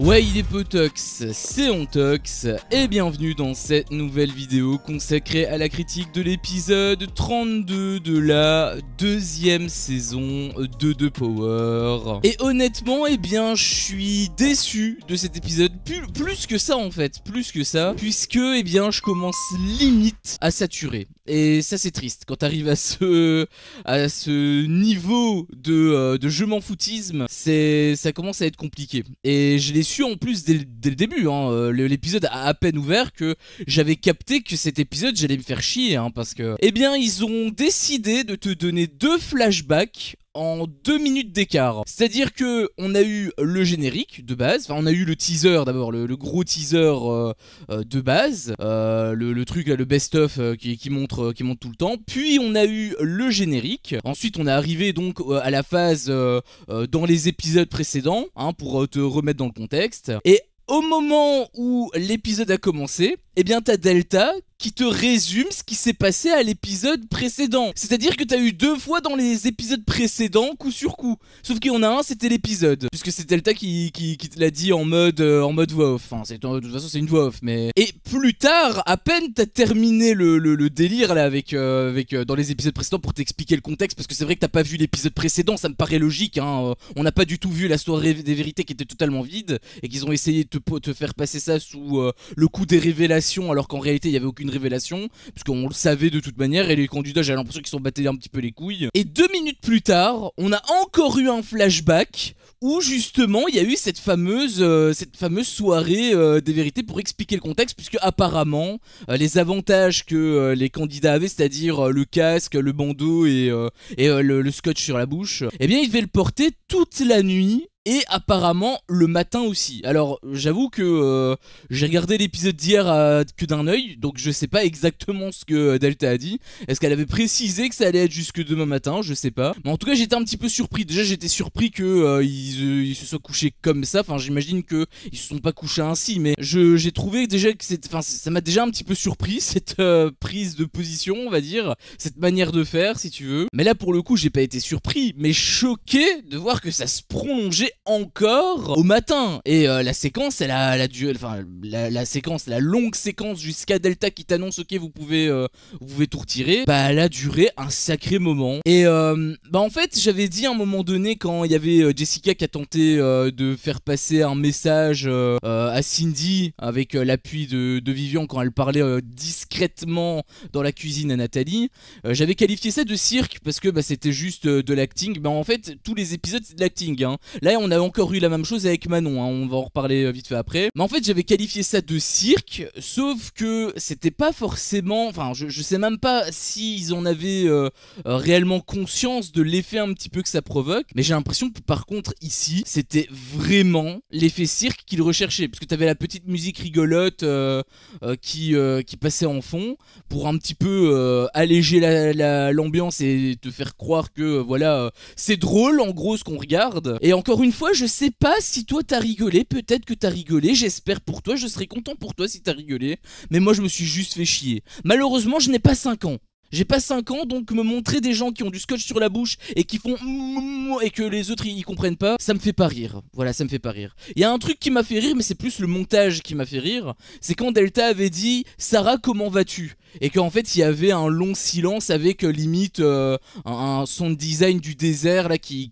Ouais, il est potox, c'est Ontox, et bienvenue dans cette nouvelle vidéo consacrée à la critique de l'épisode 32 de la deuxième saison de The Power. Et honnêtement, eh bien, je suis déçu de cet épisode, plus que ça en fait, plus que ça, puisque, eh bien, je commence limite à saturer. Et ça c'est triste, quand t'arrives à ce niveau de je m'en foutisme, ça commence à être compliqué. Et je l'ai su en plus dès le début, hein, l'épisode a à peine ouvert que j'avais capté que cet épisode j'allais me faire chier, hein, parce que, eh bien, ils ont décidé de te donner 2 flashbacks en 2 minutes d'écart. C'est-à-dire que on a eu le générique de base, enfin on a eu le teaser d'abord, le gros teaser de base, le truc là, le best-of qui montre tout le temps, puis on a eu le générique, ensuite on est arrivé donc à la phase dans les épisodes précédents, hein, pour te remettre dans le contexte, et au moment où l'épisode a commencé, eh bien t'as Delta qui te résume ce qui s'est passé à l'épisode précédent. C'est-à-dire que t'as eu 2 fois dans les épisodes précédents, coup sur coup. Sauf qu'il y en a un, c'était l'épisode. Puisque c'est Delta qui te l'a dit en mode voix off. Enfin, de toute façon, c'est une voix off. Mais... Et plus tard, à peine t'as terminé le délire là avec dans les épisodes précédents pour t'expliquer le contexte. Parce que c'est vrai que t'as pas vu l'épisode précédent, ça me paraît logique. Hein. On n'a pas du tout vu la soirée des vérités qui était totalement vide. Et qu'ils ont essayé de te faire passer ça sous le coup des révélations. Alors qu'en réalité, il y avait aucune révélation, puisqu'on le savait de toute manière, et les candidats, j'ai l'impression qu'ils sont battus un petit peu les couilles. Et 2 minutes plus tard, on a encore eu un flashback où justement il y a eu cette fameuse soirée des vérités pour expliquer le contexte, puisque apparemment les avantages que les candidats avaient, c'est-à-dire le casque, le bandeau et le scotch sur la bouche, eh bien ils devaient le porter toute la nuit. Et apparemment le matin aussi. Alors j'avoue que j'ai regardé l'épisode d'hier que d'un œil, donc je sais pas exactement ce que Delta a dit. Est-ce qu'elle avait précisé que ça allait être jusque demain matin? Je sais pas. Mais en tout cas j'étais un petit peu surpris. Déjà j'étais surpris que ils se soient couchés comme ça. Enfin j'imagine que ils se sont pas couchés ainsi, mais j'ai trouvé déjà que ça m'a déjà un petit peu surpris cette prise de position, on va dire, cette manière de faire si tu veux. Mais là pour le coup j'ai pas été surpris, mais choqué de voir que ça se prolongeait encore au matin. Et la séquence elle a duré, enfin la longue séquence jusqu'à Delta qui t'annonce ok vous pouvez tout retirer, bah elle a duré un sacré moment. Et bah en fait j'avais dit à un moment donné, quand il y avait Jessica qui a tenté de faire passer un message à Cindy avec l'appui de Vivian quand elle parlait discrètement dans la cuisine à Nathalie, j'avais qualifié ça de cirque parce que bah, c'était juste de l'acting. Bah en fait tous les épisodes c'est de l'acting, hein. Là on a encore eu la même chose avec Manon, hein, on va en reparler vite fait après. Mais en fait j'avais qualifié ça de cirque, sauf que c'était pas forcément, enfin je sais même pas s'ils en avaient réellement conscience de l'effet un petit peu que ça provoque. Mais j'ai l'impression que par contre ici c'était vraiment l'effet cirque qu'ils recherchaient, parce que t'avais la petite musique rigolote qui passait en fond pour un petit peu alléger l'ambiance et te faire croire que voilà c'est drôle en gros ce qu'on regarde. Et encore une fois je sais pas si toi t'as rigolé, peut-être que t'as rigolé, j'espère pour toi, je serais content pour toi si t'as rigolé, mais moi je me suis juste fait chier. Malheureusement je n'ai pas 5 ans. J'ai pas 5 ans, donc me montrer des gens qui ont du scotch sur la bouche et qui font et que les autres ils comprennent pas, ça me fait pas rire. Voilà, ça me fait pas rire. Il y a un truc qui m'a fait rire, mais c'est plus le montage qui m'a fait rire. C'est quand Delta avait dit Sarah comment vas-tu? Et qu'en fait il y avait un long silence avec limite un sound design du désert là qui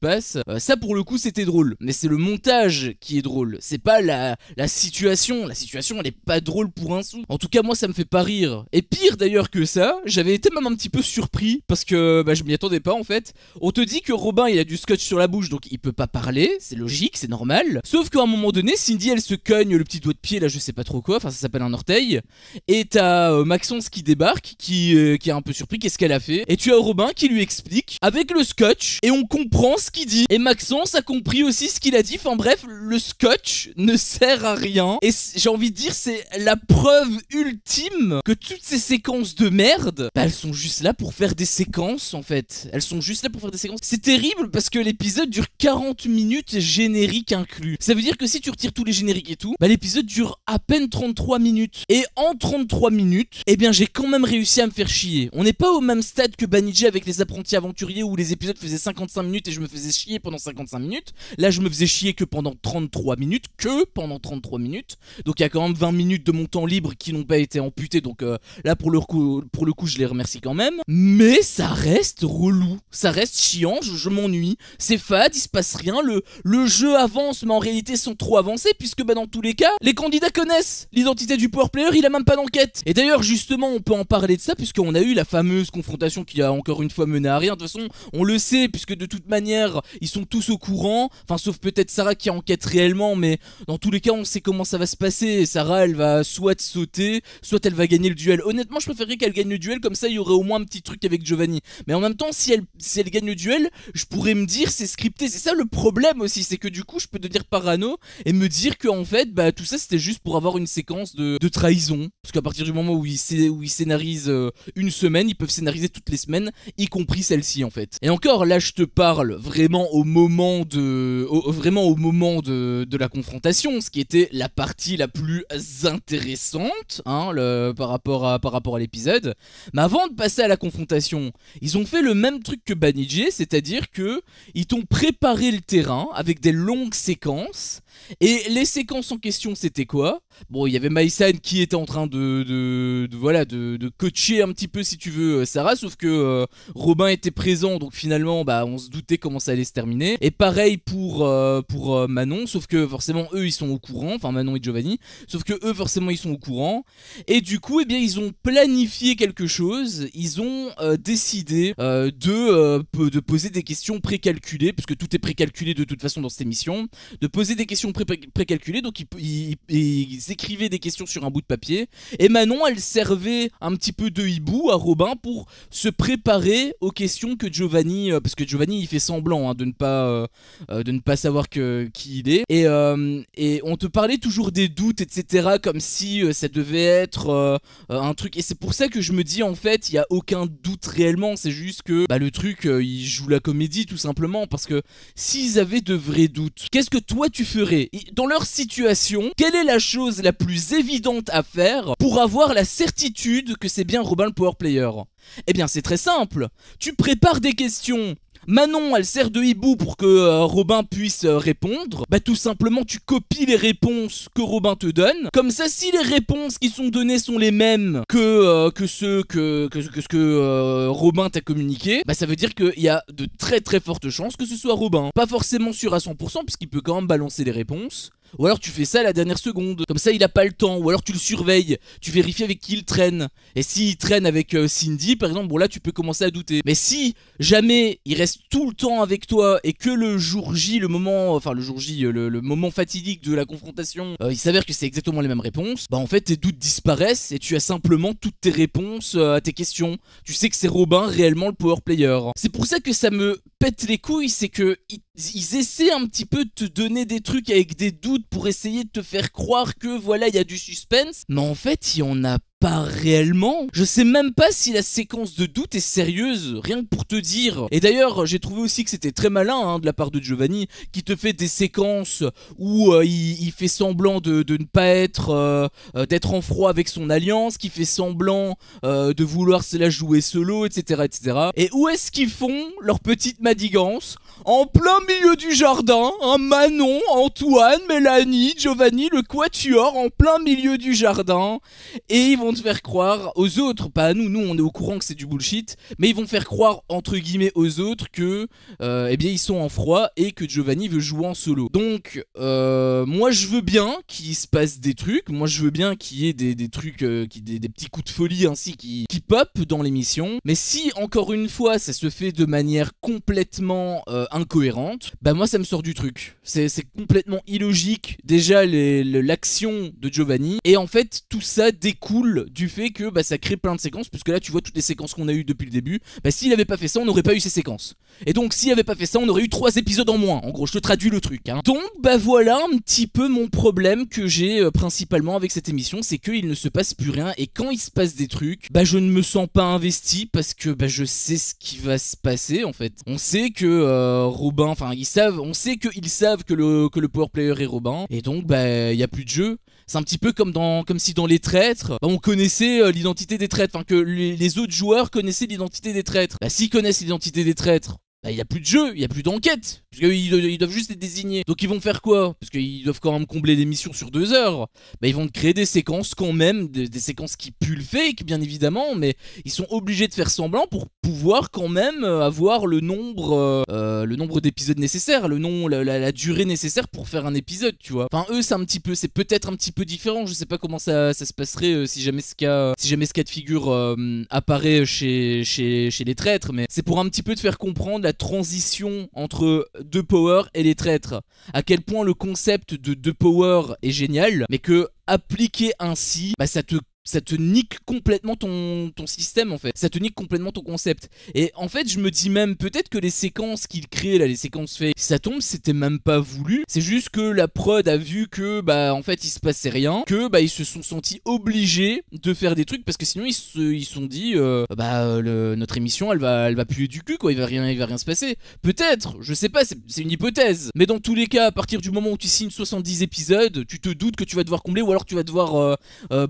passe. Ça pour le coup c'était drôle, mais c'est le montage qui est drôle. C'est pas la situation. La situation elle est pas drôle pour un sou. En tout cas moi ça me fait pas rire. Et pire d'ailleurs que ça, j'avais été même un petit peu surpris parce que bah, je m'y attendais pas en fait. On te dit que Robin il a du scotch sur la bouche donc il peut pas parler, c'est logique, c'est normal. Sauf qu'à un moment donné Cindy elle se cogne le petit doigt de pied là je sais pas trop quoi, enfin ça s'appelle un orteil. Et t'as Maxence qui débarque, qui est un peu surpris, qu'est-ce qu'elle a fait? Et tu as Robin qui lui explique avec le scotch et on comprend ce qu'il dit. Et Maxence a compris aussi ce qu'il a dit, enfin bref le scotch ne sert à rien. Et j'ai envie de dire c'est la preuve ultime que toutes ces séquences de merde, bah elles sont juste là pour faire des séquences en fait. Elles sont juste là pour faire des séquences. C'est terrible parce que l'épisode dure 40 minutes générique inclus. Ça veut dire que si tu retires tous les génériques et tout, bah l'épisode dure à peine 33 minutes. Et en 33 minutes, minutes, eh bien j'ai quand même réussi à me faire chier. On n'est pas au même stade que Banijé avec les apprentis aventuriers où les épisodes faisaient 55 minutes et je me faisais chier pendant 55 minutes. Là je me faisais chier que pendant 33 minutes, donc il y a quand même 20 minutes de mon temps libre qui n'ont pas été amputés, donc là pour le coup je les remercie quand même. Mais ça reste relou, ça reste chiant, je m'ennuie, c'est fade, il se passe rien, le jeu avance mais en réalité sans trop avancer puisque bah, dans tous les cas, les candidats connaissent l'identité du power player, il a même pas d'enquête. Et d'ailleurs justement on peut en parler de ça puisqu'on a eu la fameuse confrontation qui a encore une fois mené à rien. De toute façon on le sait puisque de toute manière ils sont tous au courant, enfin sauf peut-être Sarah qui enquête réellement, mais dans tous les cas on sait comment ça va se passer. Et Sarah elle va soit sauter, soit elle va gagner le duel. Honnêtement je préférerais qu'elle gagne le duel, comme ça il y aurait au moins un petit truc avec Giovanni. Mais en même temps si elle gagne le duel, je pourrais me dire c'est scripté. C'est ça le problème aussi, c'est que du coup je peux devenir parano et me dire que en fait bah tout ça c'était juste pour avoir une séquence de trahison. Parce qu'à partir du moment où ils scénarisent une semaine, ils peuvent scénariser toutes les semaines, y compris celle-ci en fait. Et encore là je te parle vraiment au moment de la confrontation, ce qui était la partie la plus intéressante hein, par rapport à l'épisode. Mais avant de passer à la confrontation, ils ont fait le même truc que Banijé, c'est-à-dire que ils t'ont préparé le terrain avec des longues séquences. Et les séquences en question c'était quoi? Bon il y avait Maïsan qui était en train de coacher un petit peu si tu veux Sarah, sauf que Robin était présent donc finalement bah on se doutait comment ça allait se terminer. Et pareil pour Manon, sauf que forcément eux ils sont au courant, enfin Manon et Giovanni, sauf que eux forcément ils sont au courant. Et du coup eh bien ils ont planifié quelque chose, ils ont décidé de poser des questions précalculées, puisque tout est précalculé de toute façon dans cette émission, de poser des questions précalculées, donc ils écrivaient des questions sur un bout de papier, et Manon elle servait un petit peu de hibou à Robin pour se préparer aux questions que Giovanni, parce que Giovanni il fait semblant hein, de ne pas savoir qui il est, et on te parlait toujours des doutes etc, comme si ça devait être un truc, et c'est pour ça que je me dis en fait il n'y a aucun doute réellement, c'est juste que bah, le truc il joue la comédie tout simplement, parce que s'ils avaient de vrais doutes, qu'est-ce que toi tu ferais dans leur situation? Quelle est la chose la plus évidente à faire pour avoir la certitude que c'est bien Robin le power player? Eh bien c'est très simple, tu prépares des questions. Manon elle sert de hibou pour que Robin puisse répondre. Bah tout simplement tu copies les réponses que Robin te donne. Comme ça si les réponses qui sont données sont les mêmes que ce que Robin t'a communiqué, bah ça veut dire qu'il y a de très très fortes chances que ce soit Robin. Pas forcément sûr à 100% puisqu'il peut quand même balancer les réponses. Ou alors tu fais ça à la dernière seconde, comme ça il a pas le temps. Ou alors tu le surveilles, tu vérifies avec qui il traîne. Et s'il traîne avec Cindy par exemple, bon là tu peux commencer à douter. Mais si jamais il reste tout le temps avec toi et que le jour J, le moment fatidique de la confrontation, il s'avère que c'est exactement les mêmes réponses, bah en fait tes doutes disparaissent et tu as simplement toutes tes réponses à tes questions. Tu sais que c'est Robin réellement le power player. C'est pour ça que ça me pète les couilles, c'est que ils essaient un petit peu de te donner des trucs avec des doutes pour essayer de te faire croire que voilà il y a du suspense, mais en fait il y en a pas réellement. Je sais même pas si la séquence de doute est sérieuse, rien que pour te dire. Et d'ailleurs j'ai trouvé aussi que c'était très malin hein, de la part de Giovanni, qui te fait des séquences où il fait semblant de ne pas être d'être en froid avec son alliance, qui fait semblant de vouloir se la jouer solo, etc. Et où est-ce qu'ils font leur petite manigance? En plein milieu du jardin, un Manon, Antoine, Mélanie, Giovanni, le quatuor en plein milieu du jardin, et ils vont te faire croire aux autres, pas à nous, nous on est au courant que c'est du bullshit, mais ils vont faire croire entre guillemets aux autres que eh bien ils sont en froid et que Giovanni veut jouer en solo. Donc moi je veux bien qu'il se passe des trucs, moi je veux bien qu'il y ait des trucs, des petits coups de folie ainsi qui pop dans l'émission, mais si encore une fois ça se fait de manière complètement incohérente, bah moi ça me sort du truc. C'est complètement illogique déjà l'action de Giovanni, et en fait tout ça découle du fait que bah, ça crée plein de séquences, puisque là tu vois toutes les séquences qu'on a eues depuis le début, bah s'il avait pas fait ça on n'aurait pas eu ces séquences, et donc s'il avait pas fait ça on aurait eu 3 épisodes en moins, en gros je te traduis le truc hein. Donc bah voilà un petit peu mon problème que j'ai principalement avec cette émission, c'est qu'il ne se passe plus rien, et quand il se passe des trucs, bah je ne me sens pas investi, parce que bah je sais ce qui va se passer en fait. On sait que Robin, enfin ils savent, on sait qu'ils savent que le power player est Robin, et donc bah il y a plus de jeu. C'est un petit peu comme si dans les traîtres, bah, on connaissait l'identité des traîtres, enfin que les autres joueurs connaissaient l'identité des traîtres. Bah s'ils connaissent l'identité des traîtres, bah, il n'y a plus de jeu, il n'y a plus d'enquête, parce qu'ils doivent juste être désignés. Donc ils vont faire quoi? Parce qu'ils doivent quand même combler les missions sur 2 heures. Bah ils vont créer des séquences quand même, des séquences qui puent le fake bien évidemment, mais ils sont obligés de faire semblant pour pouvoir quand même avoir le nombre d'épisodes nécessaires, la durée nécessaire pour faire un épisode, tu vois. Enfin eux c'est peut-être un petit peu différent, je sais pas comment ça se passerait si jamais ce cas de figure apparaît chez les traîtres, mais c'est pour un petit peu te faire comprendre la transition entre deux power et les traîtres. À quel point le concept de deux power est génial, mais que appliqué ainsi, bah ça te nique complètement ton système en fait. Ça te nique complètement ton concept. Et en fait je me dis même peut-être que les séquences qu'il crée là, les séquences fake, si ça tombe c'était même pas voulu. C'est juste que la prod a vu que bah en fait il se passait rien, que bah ils se sont sentis obligés de faire des trucs parce que sinon ils se sont dit notre émission elle va puer du cul quoi, il va rien se passer. Peut-être, je sais pas, c'est une hypothèse. Mais dans tous les cas, à partir du moment où tu signes 70 épisodes, tu te doutes que tu vas devoir combler ou alors tu vas devoir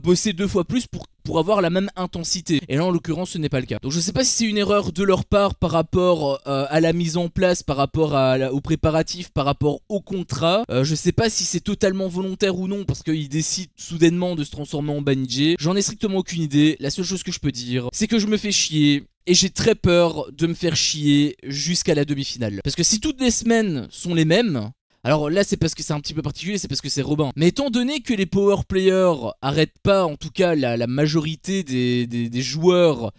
bosser 2 fois plus pour avoir la même intensité. Et là en l'occurrence ce n'est pas le cas. Donc je sais pas si c'est une erreur de leur part par rapport à la mise en place, par rapport aux préparatifs, par rapport au contrat. Je sais pas si c'est totalement volontaire ou non parce qu'ils décident soudainement de se transformer en Banijé. J'en ai strictement aucune idée. La seule chose que je peux dire c'est que je me fais chier. Et j'ai très peur de me faire chier jusqu'à la demi-finale. Parce que si toutes les semaines sont les mêmes, alors là c'est parce que c'est un petit peu particulier, c'est parce que c'est Robin. Mais étant donné que les power players arrêtent pas, en tout cas la majorité des joueurs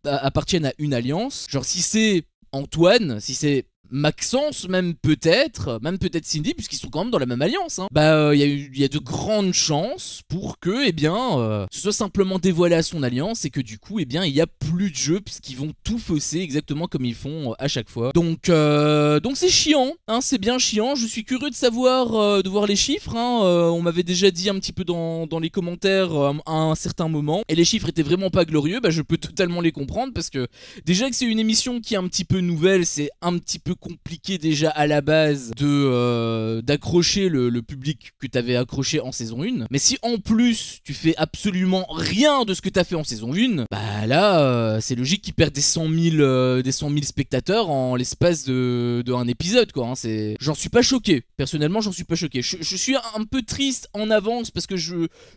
appartiennent à une alliance. Genre si c'est Antoine, si c'est Maxence même peut-être Cindy, puisqu'ils sont quand même dans la même alliance, hein. Bah il y a de grandes chances pour que ce soit simplement dévoilé à son alliance et que du coup il y a plus de jeu puisqu'ils vont tout fausser exactement comme ils font à chaque fois. Donc c'est chiant, hein, c'est bien chiant. Je suis curieux de voir les chiffres, hein. On m'avait déjà dit un petit peu dans les commentaires à un certain moment et les chiffres étaient vraiment pas glorieux. Bah je peux totalement les comprendre parce que déjà que c'est une émission qui est un petit peu nouvelle, c'est un petit peu compliqué déjà à la base d'accrocher le public que t'avais accroché en saison 1. Mais si en plus tu fais absolument rien de ce que t'as fait en saison 1, bah là c'est logique qu'ils perdent des 100 000 spectateurs en l'espace de un épisode quoi, hein. J'en suis pas choqué, personnellement j'en suis pas choqué. Je suis un peu triste en avance parce que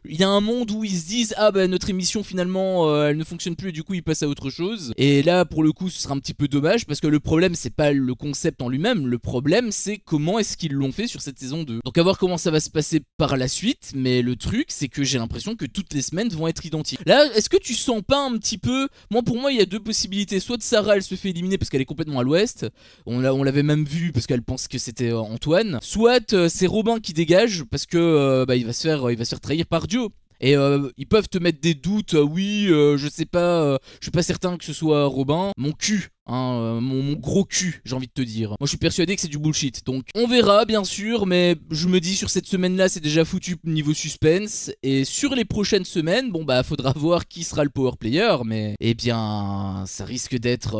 il y a un monde où ils se disent ah bah notre émission finalement elle ne fonctionne plus et du coup ils passent à autre chose. Et là pour le coup ce sera un petit peu dommage parce que le problème c'est pas le concept en lui-même, le problème c'est comment est-ce qu'ils l'ont fait sur cette saison 2. Donc à voir comment ça va se passer par la suite, mais le truc c'est que j'ai l'impression que toutes les semaines vont être identiques. Là, est-ce que tu sens pas un petit peu, pour moi il y a deux possibilités, soit Sarah elle se fait éliminer parce qu'elle est complètement à l'ouest, on l'avait même vu parce qu'elle pense que c'était Antoine, soit c'est Robin qui dégage parce que il va se faire trahir par Joe. Et ils peuvent te mettre des doutes, oui, je sais pas, je suis pas certain que ce soit Robin, mon cul. Hein, mon gros cul, j'ai envie de te dire. Moi je suis persuadé que c'est du bullshit. Donc on verra bien sûr, mais je me dis sur cette semaine là c'est déjà foutu niveau suspense. Et sur les prochaines semaines, bon bah faudra voir qui sera le power player. Mais eh bien ça risque d'être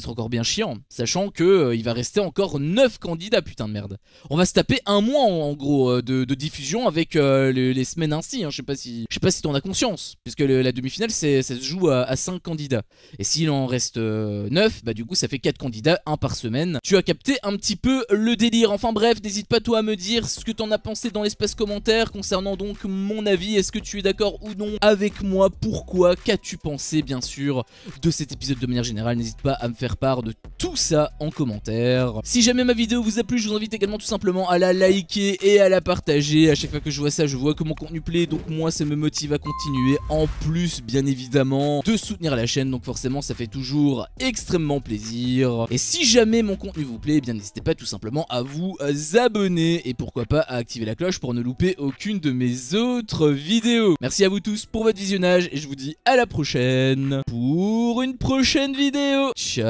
encore bien chiant. Sachant que il va rester encore 9 candidats, putain de merde. On va se taper un mois en gros de diffusion avec les semaines ainsi, hein. Je sais pas si t'en as conscience. Puisque la demi-finale ça se joue à 5 candidats. Et s'il en reste 9, bah du coup ça fait 4 candidats, 1 par semaine. Tu as capté un petit peu le délire. Enfin bref, n'hésite pas toi à me dire ce que t'en as pensé dans l'espace commentaire concernant donc mon avis. Est-ce que tu es d'accord ou non avec moi? Pourquoi? Qu'as-tu pensé bien sûr de cet épisode de manière générale? N'hésite pas à me faire part de tout ça en commentaire. Si jamais ma vidéo vous a plu, je vous invite également tout simplement à la liker et à la partager. À chaque fois que je vois ça, je vois que mon contenu plaît, donc moi ça me motive à continuer. En plus bien évidemment de soutenir la chaîne, donc forcément ça fait toujours extrêmement plaisir. Et si jamais mon contenu vous plaît, eh bien n'hésitez pas tout simplement à vous abonner et pourquoi pas à activer la cloche pour ne louper aucune de mes autres vidéos. Merci à vous tous pour votre visionnage et je vous dis à la prochaine pour une prochaine vidéo. Ciao.